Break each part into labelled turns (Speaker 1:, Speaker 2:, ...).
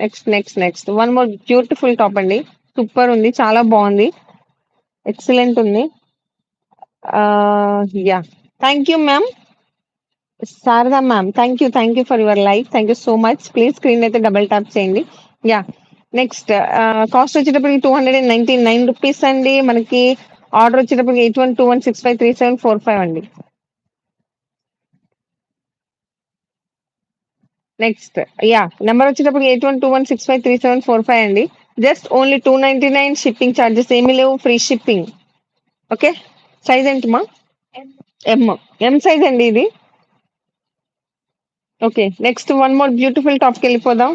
Speaker 1: Next one more beautiful top అండి. Super ఉంది, చాలా బాగుంది, ఎక్సలెంట్ ఉంది. Yeah, thank you ma'am. Sharada ma'am, thank you for your like, thank you so much. Please screen అయితే double tap చేయండి. Yeah, next cost వచ్చేటప్పటికి 299 rupees అండి. మనకి ఆర్డర్ వచ్చేటప్పటికి 8121653745 అండి. నెక్స్ట్ యా, నెంబర్ వచ్చేటప్పటికి 8121653745 అండి. జస్ట్ ఓన్లీ 299, షిప్పింగ్ ఛార్జెస్ ఏమీ లేవు, ఫ్రీ షిప్పింగ్. ఓకే, సైజ్ ఏంటమ్మా? ఎం. ఎం సైజ్ అండి ఇది. Okay, next one more beautiful top కి వెళ్ళిపోదాం.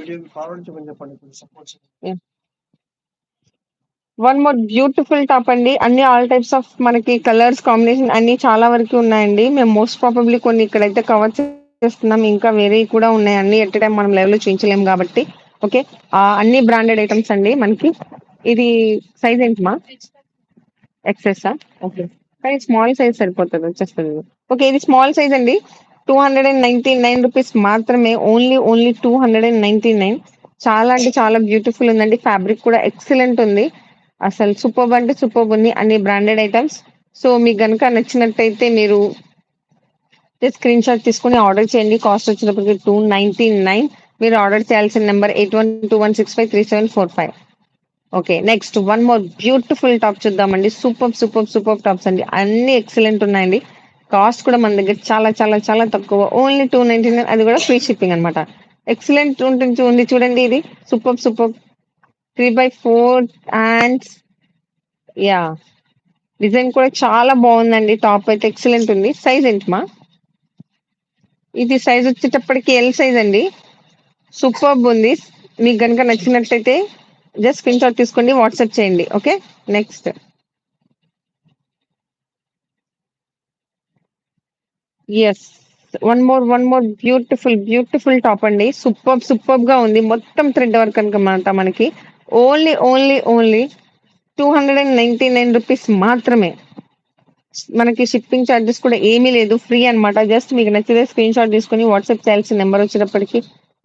Speaker 1: వన్ మోర్ బ్యూటిఫుల్ టాప్ అండి. అన్ని ఆల్ టైప్స్ ఆఫ్ మనకి కలర్స్ కాంబినేషన్ అన్ని చాలా వరకు ఉన్నాయండి. మేము మోస్ట్ ప్రాబబ్లీ కొన్ని ఇక్కడైతే కవర్ చేస్తున్నాం, ఇంకా వేరే కూడా ఉన్నాయి. అన్ని ఎట్ టైం మనం లెవెల్ లో చూపించలేము కాబట్టి. ఓకే, అన్ని బ్రాండెడ్ ఐటమ్స్ అండి మనకి. ఇది సైజ్ ఏంటమ్మా? ఎక్సెస్. ఓకే, కానీ స్మాల్ సైజ్ సరిపోతుంది, వచ్చేస్తుంది. ఓకే, ఇది స్మాల్ సైజ్ అండి. 299 రూపీస్ మాత్రమే. ఓన్లీ 299. చాలా అంటే చాలా బ్యూటిఫుల్ ఉందండి. ఫ్యాబ్రిక్ కూడా ఎక్సలెంట్ ఉంది. అసలు సూపర్ అంటే సూపర్ ఉంది. అన్ని బ్రాండెడ్ ఐటమ్స్. సో మీకు గనుక నచ్చినట్టయితే మీరు స్క్రీన్ షాట్ తీసుకుని ఆర్డర్ చేయండి. కాస్ట్ వచ్చినప్పటికి 299. మీరు ఆర్డర్ చేయాల్సిన number 8121653745. Okay, next one more beautiful top చూద్దామండి. సూపర్ టాప్స్ అండి. అన్ని ఎక్సలెంట్ ఉన్నాయండి. కాస్ట్ కూడా మన దగ్గర చాలా చాలా చాలా తక్కువ. ఓన్లీ 299, అది కూడా ఫ్రీ షిప్పింగ్ అనమాట. ఎక్సలెంట్ ఉంది చూడండి. ఇది సూపర్ 3/4 హ్యాండ్స్. యా, డిజైన్ కూడా చాలా బాగుందండి. టాప్ అయితే ఎక్సలెంట్ ఉంది. సైజ్ ఏంటమ్మా? ఇది సైజ్ వచ్చేటప్పటికి ఎల్ సైజ్ అండి. సూపర్ ఉంది. మీకు కనుక నచ్చినట్టయితే జస్ట్ స్క్రీన్ షాట్ తీసుకోండి, వాట్సాప్ చేయండి. Okay, next yes, one more beautiful top అండి. సూపర్ గా ఉంది. మొత్తం థ్రెడ్ వర్క్ అనమాట మనకి. ఓన్లీ 299 రూపీస్ మాత్రమే. మనకి షిప్పింగ్ ఛార్జెస్ కూడా ఏమీ లేదు, ఫ్రీ అన్నమాట. జస్ట్ మీకు నచ్చితే స్క్రీన్ షాట్ తీసుకుని వాట్సాప్ చేయాల్సిన నెంబర్ వచ్చేటప్పటికి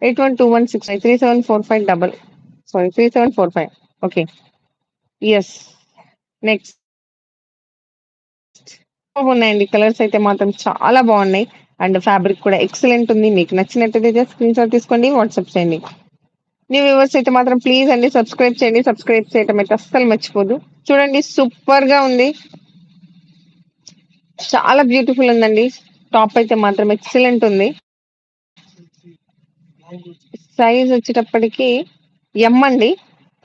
Speaker 1: 8121653745. ఓకే, ఎస్, నెక్స్ట్ ఉన్నాయండి. కలర్స్ అయితే మాత్రం చాలా బాగున్నాయి. అండ్ ఫ్యాబ్రిక్ కూడా ఎక్సలెంట్ ఉంది. మీకు నచ్చినట్టయితే జస్ట్ స్క్రీన్ షాట్ తీసుకోండి, వాట్సాప్ చేయండి. న్యూ వ్యూవర్స్ అయితే మాత్రం ప్లీజ్ అండి సబ్స్క్రైబ్ చేయండి. సబ్స్క్రైబ్ చేయటం అయితే అస్సలు మర్చిపోదు. చూడండి, సూపర్ గా ఉంది, చాలా బ్యూటిఫుల్ ఉందండి. టాప్ అయితే మాత్రం ఎక్సలెంట్ ఉంది. సైజ్ వచ్చేటప్పటికి ఎం అండి.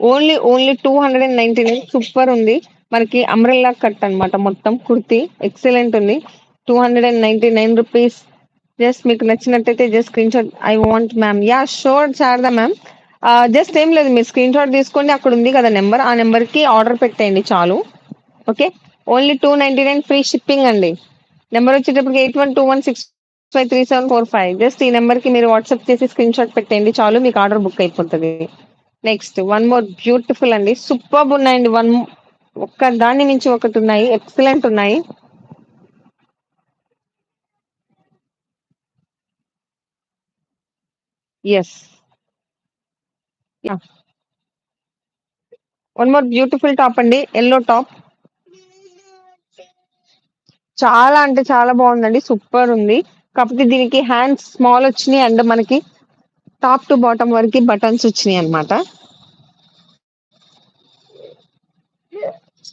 Speaker 1: ఓన్లీ 299. సూపర్ ఉంది. మనకి అంబ్రెల్లా కట్ అన్నమాట. మొత్తం కుర్తి ఎక్సలెంట్ ఉంది. 299 రూపీస్. జస్ట్ మీకు నచ్చినట్టయితే just screen shot. I want ma'am. Yeah sure Sharada ma'am. Just ఏం లేదు, మీరు స్క్రీన్ షాట్ తీసుకోండి. అక్కడ ఉంది కదా నెంబర్, ఆ నెంబర్ కి ఆర్డర్ పెట్టేయండి చాలు. ఓకే, ఓన్లీ 299, ఫ్రీ షిప్పింగ్ అండి. నెంబర్ వచ్చేటప్పటికి 8121653745. జస్ట్ ఈ నెంబర్ కి మీరు వాట్సాప్ చేసి స్క్రీన్ షాట్ పెట్టండి చాలు, మీకు ఆర్డర్ బుక్ అయిపోతుంది. నెక్స్ట్ వన్ మోర్ బ్యూటిఫుల్ అండి. సూపర్ ఉన్నాయండి. ఒక్క దాని నుంచి ఒకటి ఉన్నాయి, ఎక్సలెంట్ ఉన్నాయి. Yes, one more beautiful top అండి. ఎల్లో టాప్ చాలా అంటే చాలా బాగుందండి. సూపర్ ఉంది. కాకపోతే దీనికి హ్యాండ్స్ స్మాల్ వచ్చినాయి అండ్ మనకి టాప్ టు బాటమ్ వరకు బటన్స్ వచ్చినాయి అనమాట.